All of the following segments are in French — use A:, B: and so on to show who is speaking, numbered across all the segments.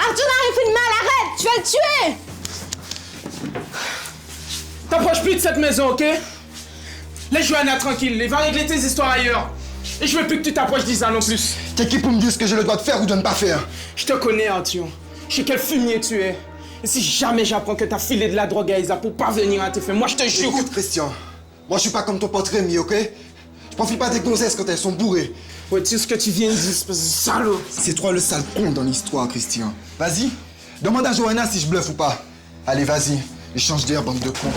A: Arthur n'a rien fait de mal, arrête! Tu vas le tuer!
B: T'approches plus de cette maison, ok? Laisse Johanna tranquille, elle va régler tes histoires ailleurs. Et je veux plus que tu t'approches d'Isa non plus.
C: T'es qui pour me dire ce que j'ai le droit de faire ou de ne pas faire?
B: Je te connais, Arthur. Je sais quel fumier tu es. Et si jamais j'apprends que t'as filé de la drogue à Isa pour parvenir à tes fins, moi je te jure.
C: Écoute, Christian, moi je suis pas comme ton pote Rémi, ok? Je profite pas des gonzesses quand elles sont bourrées.
B: Ouais, tu sais ce que tu viens de dire, espèce de salaud.
C: C'est toi le sale con dans l'histoire, Christian. Vas-y, demande à Johanna si je bluffe ou pas. Allez, vas-y, échange d'air, bande de cons.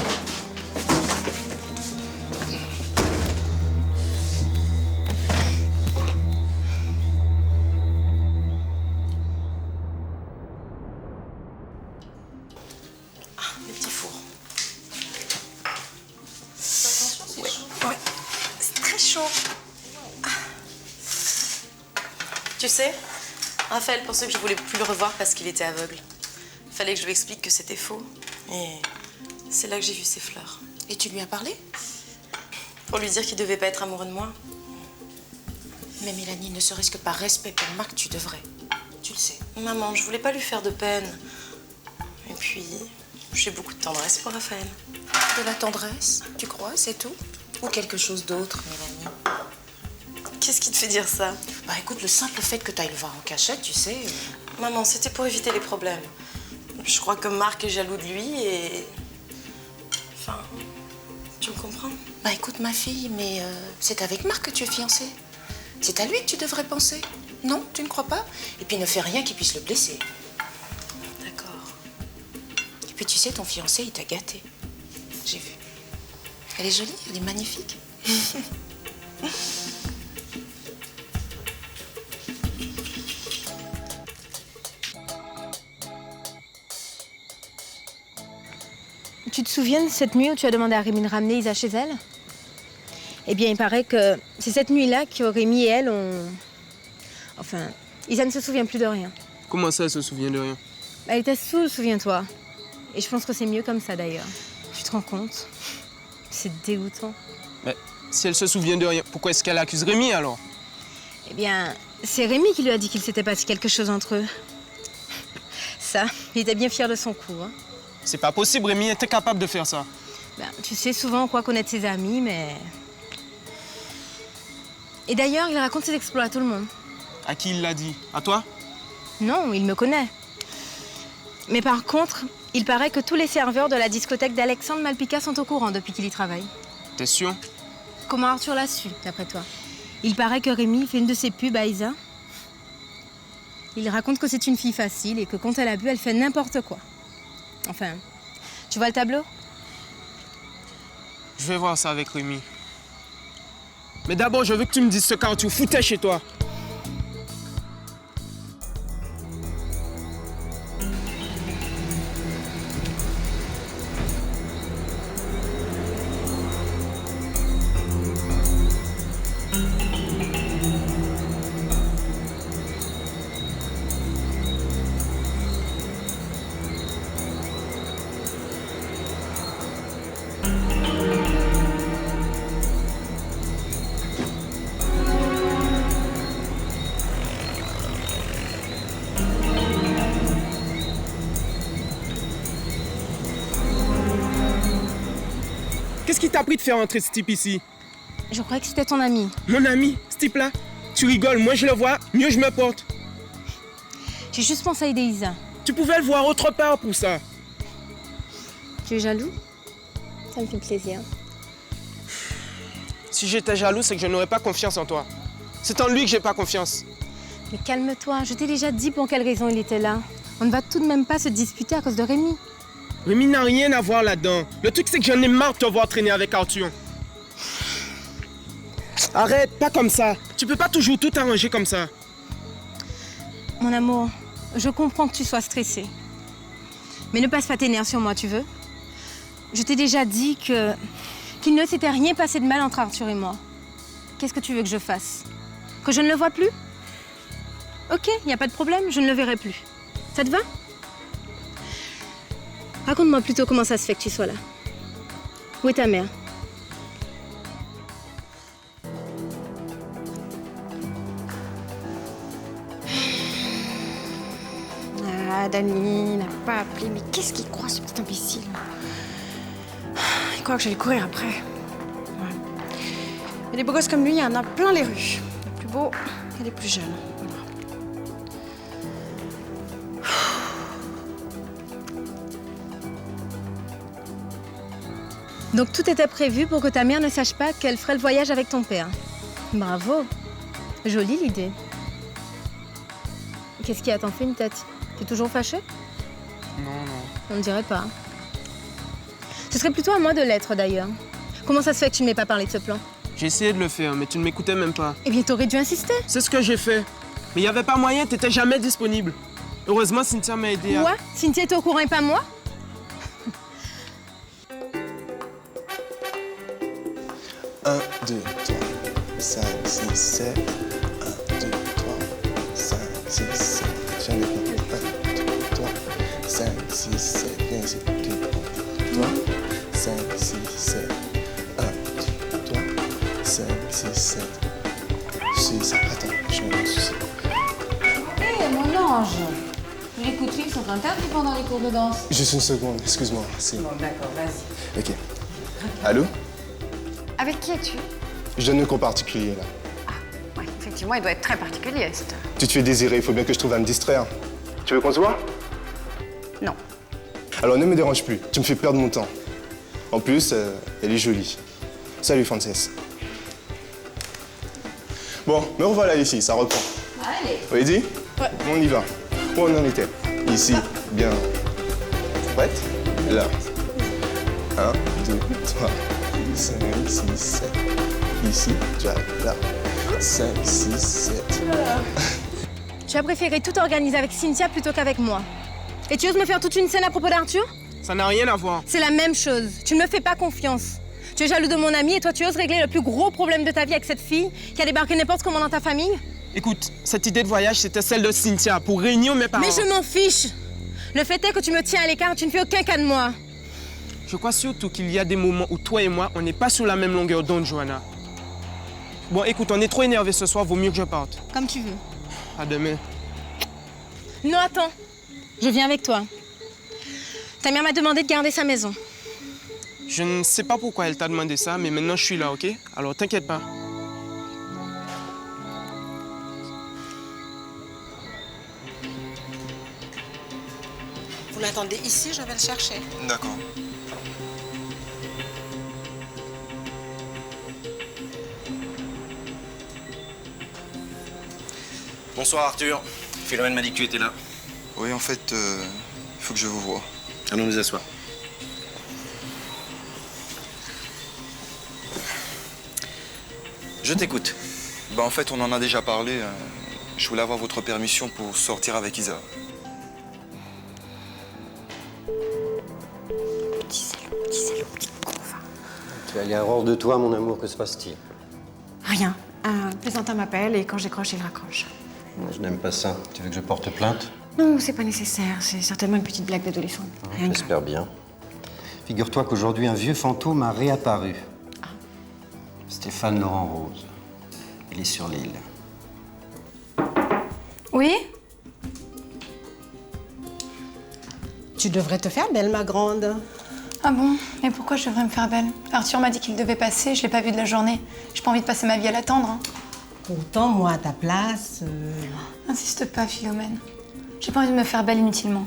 D: Le petit four. Attention, c'est chaud. Ouais, c'est très chaud. Tu sais, Raphaël pensait que je voulais plus le revoir parce qu'il était aveugle. Fallait que je lui explique que c'était faux. Et c'est là que j'ai vu ses fleurs.
E: Et tu lui as parlé?
D: Pour lui dire qu'il devait pas être amoureux de moi.
E: Mais Mélanie, ne serait-ce que par respect pour Marc, tu devrais. Tu le sais.
D: Maman, je voulais pas lui faire de peine. Et puis, j'ai beaucoup de tendresse pour Raphaël.
E: De la tendresse, tu crois, c'est tout? Ou quelque chose d'autre, Mélanie?
D: Qu'est-ce qui te fait dire ça?
E: Bah écoute, le simple fait que tu ailles le voir en cachette, tu sais...
D: Maman, c'était pour éviter les problèmes. Je crois que Marc est jaloux de lui et... Enfin, tu me comprends?
E: Bah écoute, ma fille, mais c'est avec Marc que tu es fiancée. C'est à lui que tu devrais penser. Non, tu ne crois pas? Et puis ne fais rien qui puisse le blesser.
D: D'accord.
E: Et puis tu sais, ton fiancé, il t'a gâté. J'ai vu. Elle est jolie, elle est magnifique.
A: Tu te souviens de cette nuit où tu as demandé à Rémi de ramener Isa chez elle? Eh bien, il paraît que c'est cette nuit-là que Rémi et elle ont... Enfin, Isa ne se souvient plus de rien.
B: Comment ça, elle se souvient de rien?
A: Elle était saoule, souviens-toi. Et je pense que c'est mieux comme ça, d'ailleurs. Tu te rends compte? C'est dégoûtant.
B: Mais si elle se souvient de rien, pourquoi est-ce qu'elle accuse Rémi alors?
A: Eh bien, c'est Rémi qui lui a dit qu'il s'était passé quelque chose entre eux. Ça, il était bien fier de son coup, hein.
B: C'est pas possible, Rémi était capable de faire ça.
A: Ben, tu sais, souvent on croit connaître ses amis, mais... Et d'ailleurs, il raconte ses exploits à tout le monde.
B: À qui il l'a dit? À toi?
A: Non, il me connaît. Mais par contre, il paraît que tous les serveurs de la discothèque d'Alexandre Malpica sont au courant depuis qu'il y travaille.
B: T'es sûr?
A: Comment Arthur l'a su, d'après toi? Il paraît que Rémi fait une de ses pubs à Isa. Il raconte que c'est une fille facile et que quand elle a bu, elle fait n'importe quoi. Enfin, tu vois le tableau?
B: Je vais voir ça avec Rémi. Mais d'abord, je veux que tu me dises ce qu'Arthur foutait chez toi. Qu'est-ce qui t'a pris de faire entrer ce type ici?
A: Je croyais que c'était ton ami.
B: Mon ami, ce type-là? Tu rigoles, moi je le vois, mieux je me porte.
A: J'ai juste pensé à aider Isa.
B: Tu pouvais le voir autre part pour ça.
A: Tu es jaloux? Ça me fait plaisir.
B: Si j'étais jaloux, c'est que je n'aurais pas confiance en toi. C'est en lui que j'ai pas confiance.
A: Mais calme-toi, je t'ai déjà dit pour quelle raison il était là. On ne va tout de même pas se disputer à cause de Rémi.
B: Rémi n'a rien à voir là-dedans. Le truc, c'est que j'en ai marre de te voir traîner avec Arthur. Arrête, pas comme ça. Tu peux pas toujours tout arranger comme ça.
A: Mon amour, je comprends que tu sois stressé. Mais ne passe pas tes nerfs sur moi, tu veux? Je t'ai déjà dit qu'il ne s'était rien passé de mal entre Arthur et moi. Qu'est-ce que tu veux que je fasse? Que je ne le vois plus? Ok, il n'y a pas de problème, je ne le verrai plus. Ça te va? Raconte-moi plutôt comment ça se fait que tu sois là. Où est ta mère?
F: pas, Dani n'a pas appelé. Mais qu'est-ce qu'il croit, ce petit imbécile? Il croit que j'allais courir après. Ouais. Et des beaux gosses comme lui, il y en a plein les rues. Les plus beaux et les plus jeunes. Voilà.
A: Donc tout était prévu pour que ta mère ne sache pas qu'elle ferait le voyage avec ton père. Bravo. Jolie l'idée. Qu'est-ce qui a t'en fait une tête? T'es toujours fâché?
B: Non.
A: On ne dirait pas. Ce serait plutôt à moi de l'être d'ailleurs. Comment ça se fait que tu ne m'aies pas parlé de ce plan?
B: J'ai essayé de le faire, mais tu ne m'écoutais même pas.
A: Eh bien, t'aurais dû insister.
B: C'est ce que j'ai fait. Mais il n'y avait pas moyen, t'étais jamais disponible. Heureusement, Cynthia m'a aidé à...
A: Quoi? Cynthia était au courant et pas moi?
C: 1, 2, 3, 5, 6, 7. 1, 2, 3, 5, 6, 7. J'en ai pas. 1, 2, 3, 5, 6, 7. Viens ici. 2, 3, 5, 6, 7. 1, 2, 3, 5, 6, 7. 6, attends, je suis un souci.
G: Hé, mon ange! Les coups de fil sont interdits pendant les cours de danse.
C: Juste une seconde, excuse-moi.
G: Bon, d'accord, vas-y.
C: Ok. Allô?
F: Avec qui es-tu?
C: Je donne un cours particulier, là.
F: Ouais, effectivement, il doit être très particulier, cette...
C: Tu te fais désirer, il faut bien que je trouve à me distraire. Tu veux qu'on se voit?
F: Non.
C: Alors ne me dérange plus, tu me fais perdre mon temps. En plus, elle est jolie. Salut, Frances. Bon, me revoilà ici, ça reprend.
G: Allez.
C: Oui, dit? Ouais. On y va. Où on en était? Ici, bien. Prête? Là. 1, 2, 3, 5, 6, 7. Ici, tu as là. 5, 6, 7.
A: Tu as préféré tout organiser avec Cynthia plutôt qu'avec moi. Et tu oses me faire toute une scène à propos d'Arthur?
B: Ça n'a rien à voir.
A: C'est la même chose. Tu ne me fais pas confiance. Tu es jaloux de mon ami et toi, tu oses régler le plus gros problème de ta vie avec cette fille qui a débarqué n'importe comment dans ta famille?
B: Écoute, cette idée de voyage, c'était celle de Cynthia, pour réunir mes parents.
A: Mais je m'en fiche. Le fait est que tu me tiens à l'écart, tu ne fais aucun cas de moi.
B: Je crois surtout qu'il y a des moments où toi et moi, on n'est pas sur la même longueur d'onde, Johanna. Bon, écoute, on est trop énervés ce soir, vaut mieux que je parte.
A: Comme tu veux.
B: À demain.
A: Non, attends. Je viens avec toi. Ta mère m'a demandé de garder sa maison.
B: Je ne sais pas pourquoi elle t'a demandé ça, mais maintenant je suis là, ok? Alors t'inquiète pas.
E: Vous l'attendez ici, je vais le chercher.
C: D'accord.
H: Bonsoir Arthur. Philomène m'a dit que tu étais là.
C: Oui, en fait, il faut que je vous voie.
H: Allons nous asseoir. Je t'écoute.
C: Bah, en fait, on en a déjà parlé. Je voulais avoir votre permission pour sortir avec Isa.
F: Petit salaud, petit con, va.
I: Tu as l'air hors de toi, mon amour, que se passe-t-il?
F: Rien. Un plaisantin m'appelle et quand je décroche, il raccroche.
I: Je n'aime pas ça. Tu veux que je porte plainte?
F: Non, c'est pas nécessaire. C'est certainement une petite blague d'adolescent. Rien de grave.
I: J'espère bien. Figure-toi qu'aujourd'hui, un vieux fantôme a réapparu. Stéphane Laurent Rose. Il est sur l'île.
A: Oui?
J: Tu devrais te faire belle, ma grande.
K: Ah bon? Mais pourquoi je devrais me faire belle? Arthur m'a dit qu'il devait passer, je l'ai pas vu de la journée. J'ai pas envie de passer ma vie à l'attendre. Hein.
J: Pourtant, moi, à ta place...
K: Insiste pas, Philomène. J'ai pas envie de me faire belle inutilement.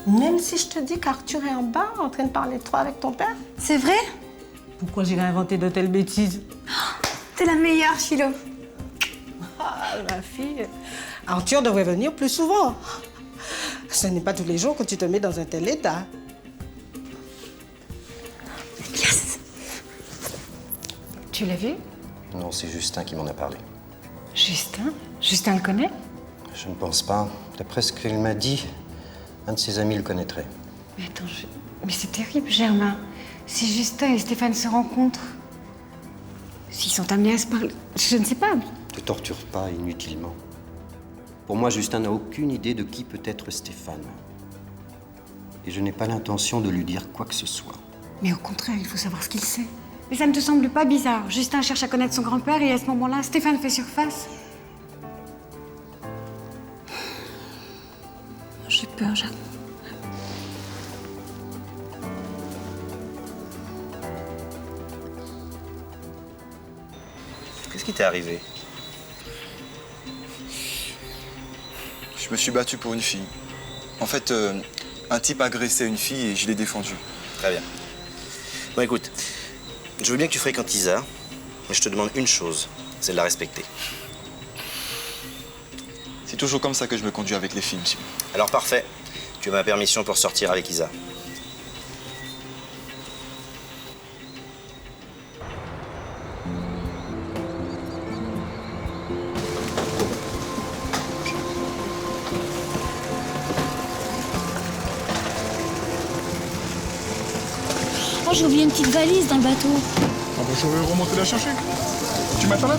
J: Même si je te dis qu'Arthur est en bas, en train de parler de toi avec ton père.
K: C'est vrai?
J: Pourquoi j'irais inventer de telles bêtises?
K: T'es la meilleure, Philo.
J: Ah, ma fille. Arthur devrait venir plus souvent. Ce n'est pas tous les jours que tu te mets dans un tel état.
K: Yes!
F: Tu l'as vu?
I: Non, c'est Justin qui m'en a parlé.
F: Justin? Justin le connaît?
I: Je ne pense pas. D'après ce qu'il m'a dit, un de ses amis le connaîtrait.
F: Mais attends, mais c'est terrible, Germain. Si Justin et Stéphane se rencontrent, s'ils sont amenés à se parler, je ne sais pas.
I: Ne torture pas inutilement. Pour moi, Justin n'a aucune idée de qui peut être Stéphane. Et je n'ai pas l'intention de lui dire quoi que ce soit.
F: Mais au contraire, il faut savoir ce qu'il sait. Mais ça ne te semble pas bizarre? Justin cherche à connaître son grand-père et à ce moment-là, Stéphane fait surface.
K: J'ai
L: peur, j'avoue.
H: Qu'est-ce qui t'est arrivé?
M: Je me suis battu pour une fille. En fait, un type agressait une fille et je l'ai défendue.
H: Très bien. Bon, écoute, je veux bien que tu fréquentes Isa, mais je te demande une chose, c'est de la respecter.
M: C'est toujours comme ça que je me conduis avec les filles, monsieur.
H: Alors parfait, tu as ma permission pour sortir avec Isa.
L: Oh, j'ai oublié une petite valise dans le bateau.
N: Ah bah, je vais remonter la chercher. Tu m'attends là?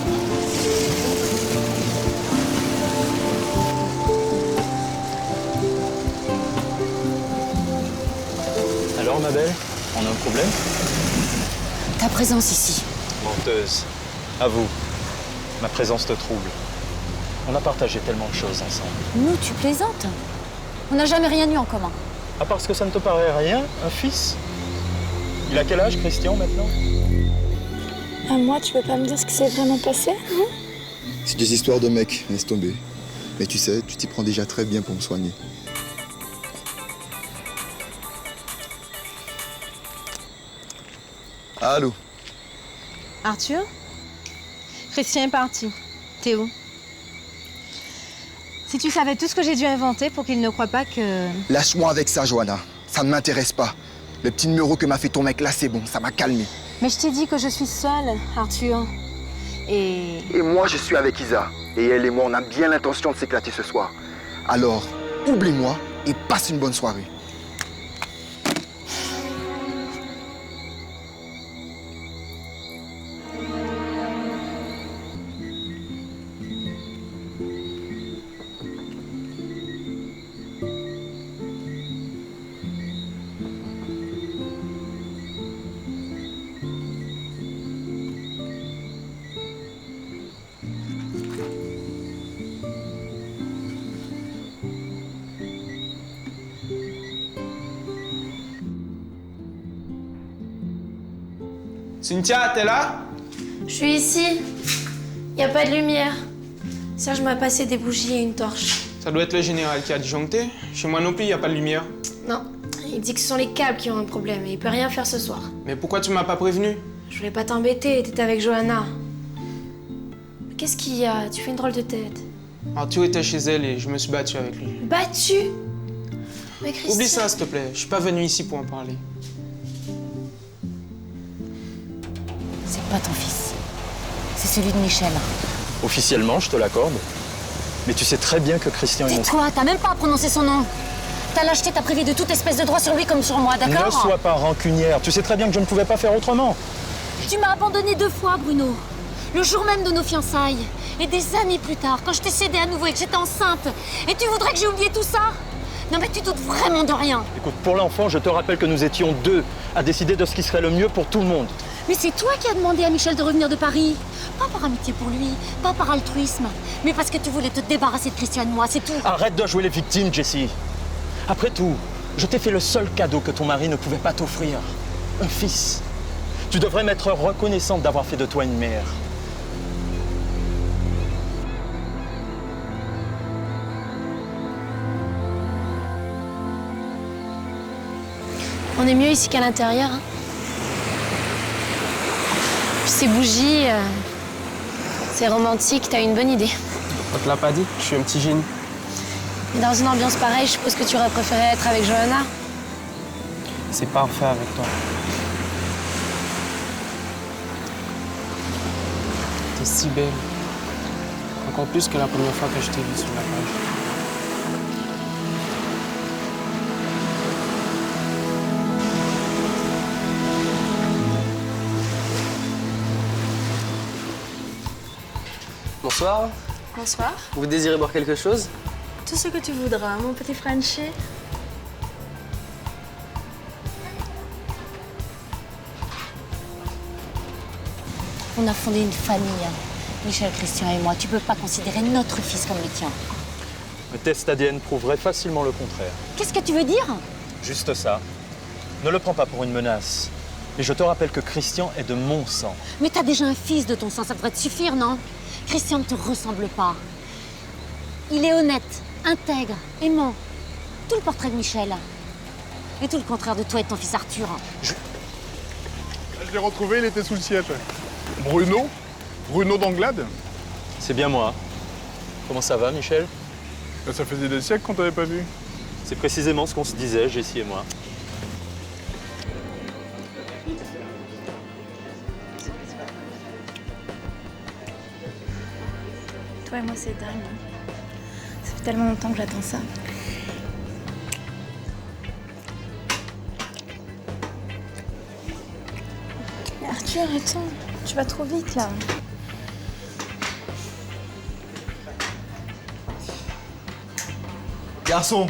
O: Alors, ma belle, on a un problème?
L: Ta présence ici.
O: Menteuse. Avoue, ma présence te trouble. On a partagé tellement de choses ensemble.
L: Nous, tu plaisantes. On n'a jamais rien eu en commun.
O: À part ce que ça ne te paraît rien, un fils? Il a quel âge, Christian, maintenant?
L: À moi, tu peux pas me dire ce qui s'est vraiment passé, hein?
M: C'est des histoires de mecs, laisse tomber. Mais tu sais, tu t'y prends déjà très bien pour me soigner. Allô?
A: Arthur? Christian est parti. T'es où? Si tu savais tout ce que j'ai dû inventer pour qu'il ne croie pas que...
M: Lâche-moi avec ça, Johanna. Ça ne m'intéresse pas. Le petit numéro que m'a fait ton mec là, c'est bon, ça m'a calmé.
A: Mais je t'ai dit que je suis seule, Arthur. Et
M: moi, je suis avec Isa. Et elle et moi, on a bien l'intention de s'éclater ce soir. Alors, oublie-moi et passe une bonne soirée.
B: Cynthia, t'es là?
P: Je suis ici. Y a pas de lumière. Serge m'a passé des bougies et une torche.
B: Ça doit être le général qui a disjoncté. Chez moi non plus, y a pas de lumière.
P: Non, il dit que ce sont les câbles qui ont un problème et il peut rien faire ce soir.
B: Mais pourquoi tu m'as pas prévenu?
P: Je voulais pas t'embêter, t'étais avec Johanna. Qu'est-ce qu'il y a? Tu fais une drôle de tête.
B: Arthur était chez elle et je me suis battu avec lui.
P: Battu? Mais Christian...
B: Oublie ça, s'il te plaît. Je suis pas venu ici pour en parler.
L: C'est pas ton fils. C'est celui de Michel.
O: Officiellement, je te l'accorde. Mais tu sais très bien que Christian est mon...
L: Tais-toi, t'as même pas à prononcer son nom. T'as lâcheté, t'as privé de toute espèce de droit sur lui comme sur moi, d'accord?
O: Ne sois pas rancunière. Tu sais très bien que je ne pouvais pas faire autrement.
L: Tu m'as abandonné 2 fois, Bruno. Le jour même de nos fiançailles. Et des années plus tard, quand je t'ai cédé à nouveau et que j'étais enceinte. Et tu voudrais que j'ai oublié tout ça? Non mais tu doutes vraiment de rien.
O: Écoute, pour l'enfant, je te rappelle que nous étions 2 à décider de ce qui serait le mieux pour tout le monde.
L: Mais c'est toi qui as demandé à Michel de revenir de Paris. Pas par amitié pour lui, pas par altruisme, mais parce que tu voulais te débarrasser de Christian et de moi, c'est tout.
O: Arrête de jouer les victimes, Jessie. Après tout, je t'ai fait le seul cadeau que ton mari ne pouvait pas t'offrir. Un fils. Tu devrais m'être reconnaissante d'avoir fait de toi une mère.
P: On est mieux ici qu'à l'intérieur. Hein. Puis ces bougies, c'est romantique, t'as une bonne idée.
B: On te l'a pas dit, je suis un petit génie.
P: Mais dans une ambiance pareille, je suppose que tu aurais préféré être avec Johanna.
B: C'est parfait avec toi. T'es si belle. Encore plus que la première fois que je t'ai vue sur la plage.
Q: Bonsoir.
P: Bonsoir.
Q: Vous désirez boire quelque chose?
P: Tout ce que tu voudras, mon petit Frenchie.
L: On a fondé une famille, Michel, Christian et moi. Tu peux pas considérer notre fils comme le tien.
O: Le test ADN prouverait facilement le contraire.
L: Qu'est-ce que tu veux dire?
O: Juste ça. Ne le prends pas pour une menace. Et je te rappelle que Christian est de mon sang.
L: Mais t'as déjà un fils de ton sang, ça devrait te suffire, non? Christian ne te ressemble pas. Il est honnête, intègre, aimant. Tout le portrait de Michel. Et tout le contraire de toi et de ton fils Arthur.
N: Je l'ai retrouvé, il était sous le siège. Bruno? Bruno d'Anglade?
O: C'est bien moi. Comment ça va, Michel?
N: Ça faisait des siècles qu'on t'avait pas vu.
O: C'est précisément ce qu'on se disait, Jessie et moi.
K: Toi et moi, c'est dingue. Ça fait tellement longtemps que j'attends ça. Mais Arthur, attends, tu vas trop vite là.
Q: Garçon,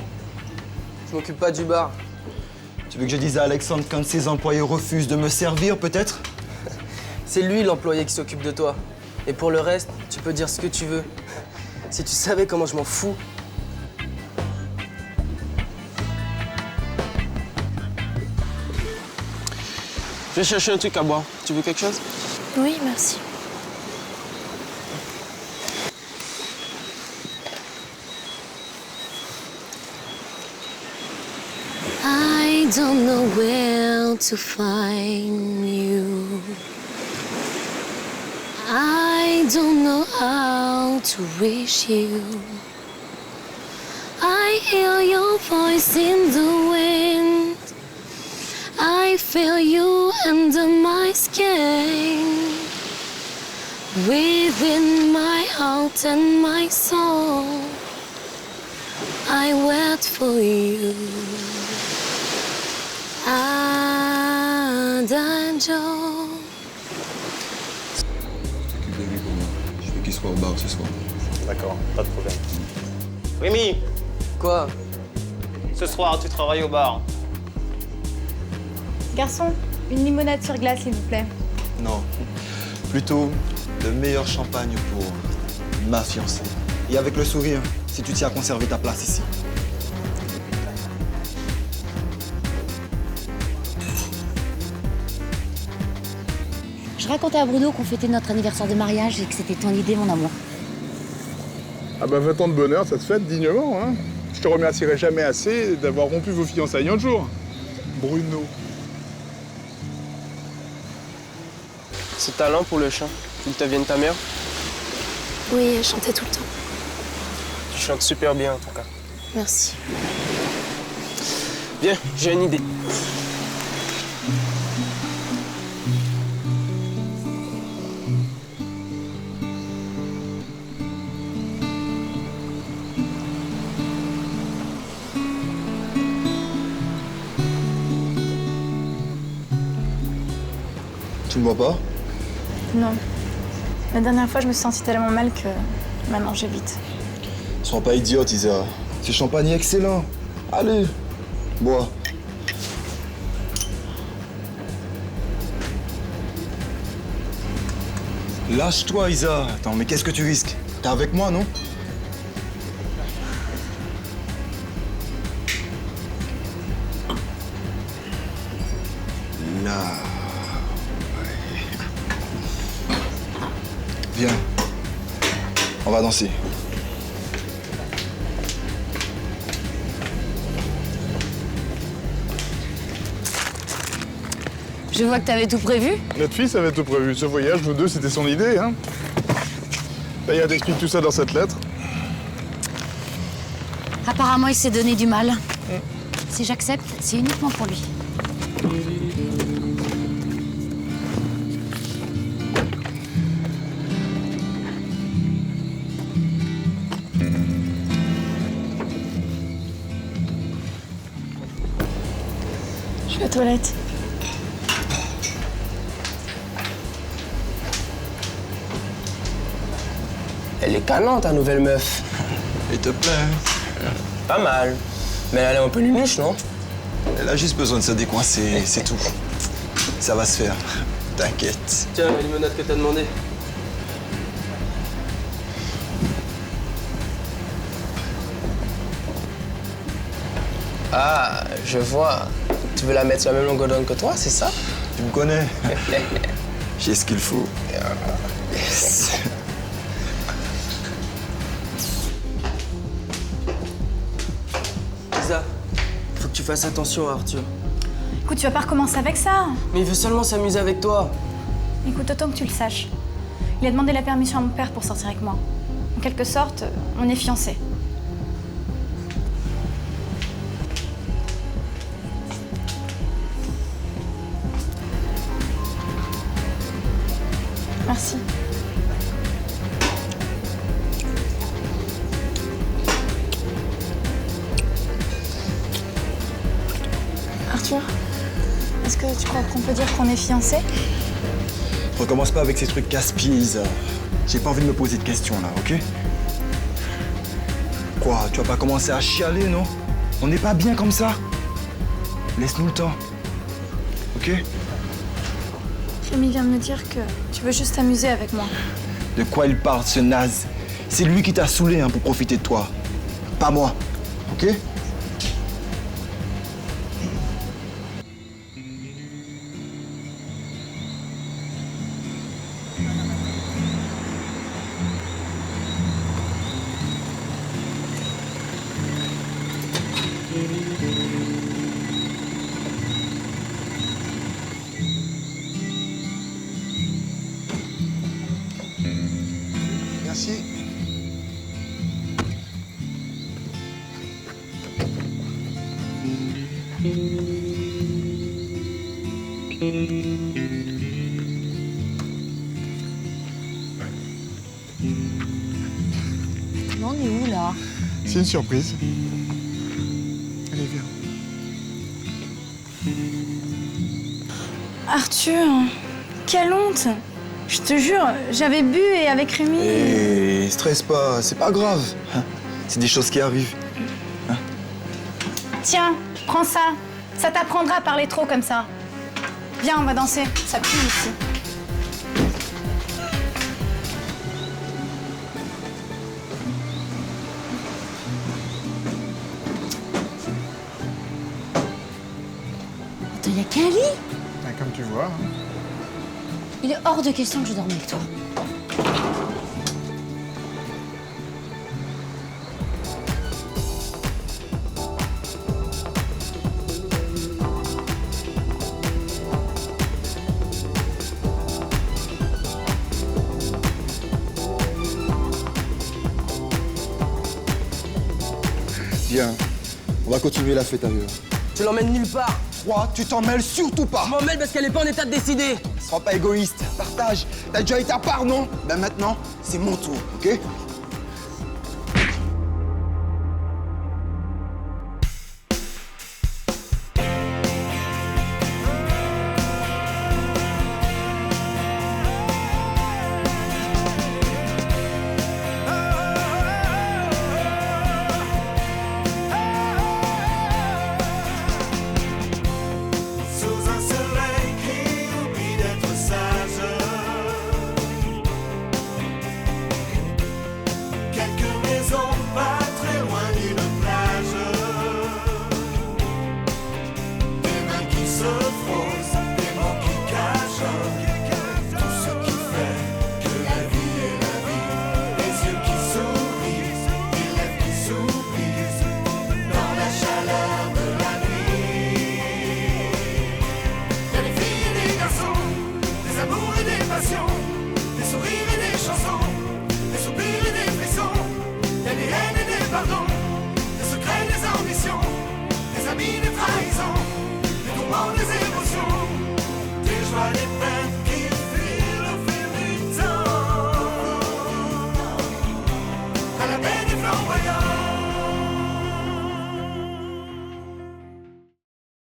Q: je m'occupe pas du bar. Tu veux que je dise à Alexandre qu'un de ses employés refuse de me servir, peut-être?
R: C'est lui l'employé qui s'occupe de toi. Et pour le reste, tu peux dire ce que tu veux. Si tu savais comment je m'en fous.
B: Je vais chercher un truc à boire. Tu veux quelque chose?
P: Oui, merci. I don't know where to find you. I don't know how to reach you. I hear your voice in the wind. I feel you under my skin. Within my heart and my soul, I wait for you. Adagio.
Q: S'occupe de lui pour moi. Je veux qu'il soit au bar ce soir.
O: D'accord, pas de problème.
R: Rémi! Quoi?
B: Ce soir, tu travailles au bar.
K: Garçon, une limonade sur glace, s'il vous plaît.
Q: Non, plutôt le meilleur champagne pour ma fiancée. Et avec le sourire, si tu tiens à conserver ta place ici.
L: Je racontais à Bruno qu'on fêtait notre anniversaire de mariage et que c'était ton idée, mon amour.
N: Ah bah 20 ans de bonheur, ça se fête dignement, hein. Je te remercierai jamais assez d'avoir rompu vos fiançailles un jour. Bruno.
B: Ce talent pour le chant, il te vient de ta mère?
P: Oui, elle chantait tout le temps.
B: Tu chantes super bien en tout cas.
P: Merci.
B: Viens, j'ai une idée.
Q: Tu me vois pas?
K: Non. La dernière fois, je me suis sentie tellement mal que maintenant, j'évite.
Q: Sois pas idiote, Isa. Ce champagne est excellent. Allez, bois. Lâche-toi, Isa. Attends, mais qu'est-ce que tu risques? T'es avec moi, non? Là. Viens. On va danser.
L: Je vois que t'avais tout prévu.
N: Notre fils avait tout prévu. Ce voyage, nous deux, c'était son idée, hein. D'ailleurs, t'expliques tout ça dans cette lettre.
L: Apparemment, il s'est donné du mal. Si j'accepte, c'est uniquement pour lui.
K: Je vais aux toilettes.
R: Elle est canon, ta nouvelle meuf.
Q: Il te plaît, hein?
R: Pas mal. Mais elle est un peu nunuche, non?
Q: Elle a juste besoin de se décoincer, c'est tout. Ça va se faire. T'inquiète.
R: Tiens, la limonade que t'as demandé. Ah, je vois. Tu veux la mettre sur la même longueur d'onde que toi, c'est ça?
Q: Tu me connais. J'ai ce qu'il faut.
R: Yes. Lisa, faut que tu fasses attention à Arthur.
K: Écoute, tu vas pas recommencer avec ça.
R: Mais il veut seulement s'amuser avec toi.
K: Écoute, autant que tu le saches. Il a demandé la permission à mon père pour sortir avec moi. En quelque sorte, on est fiancés. Merci. Arthur, est-ce que tu crois qu'on peut dire qu'on est fiancés?
Q: Recommence pas avec ces trucs casse-pieds, Isa. J'ai pas envie de me poser de questions là, ok? Quoi, tu vas pas commencer à chialer, non? On n'est pas bien comme ça. Laisse-nous le temps. Ok?
K: Rémi vient de me dire que tu veux juste t'amuser avec moi.
Q: De quoi il parle, ce naze? C'est lui qui t'a saoulé pour profiter de toi. Pas moi. Ok?
M: Merci.
L: On en est où là?
M: C'est une surprise. Allez, viens.
K: Arthur, quelle honte! Je te jure, j'avais bu et avec Rémi...
Q: Hé, stresse pas, c'est pas grave. C'est des choses qui arrivent.
K: Tiens, prends ça. Ça t'apprendra à parler trop comme ça. Viens, on va danser. Ça pue ici.
L: Attends, y'a Kali?
M: Comme tu vois.
L: Il est hors de question que je dorme avec toi.
Q: Viens, on va continuer la fête ailleurs.
R: Tu l'emmènes nulle part.
Q: Toi, tu t'en mêles surtout pas.
R: Je m'en mêle parce qu'elle est pas en état de décider.
Q: Sois pas égoïste, partage. T'as déjà été à part, non? Ben maintenant, c'est mon tour, ok?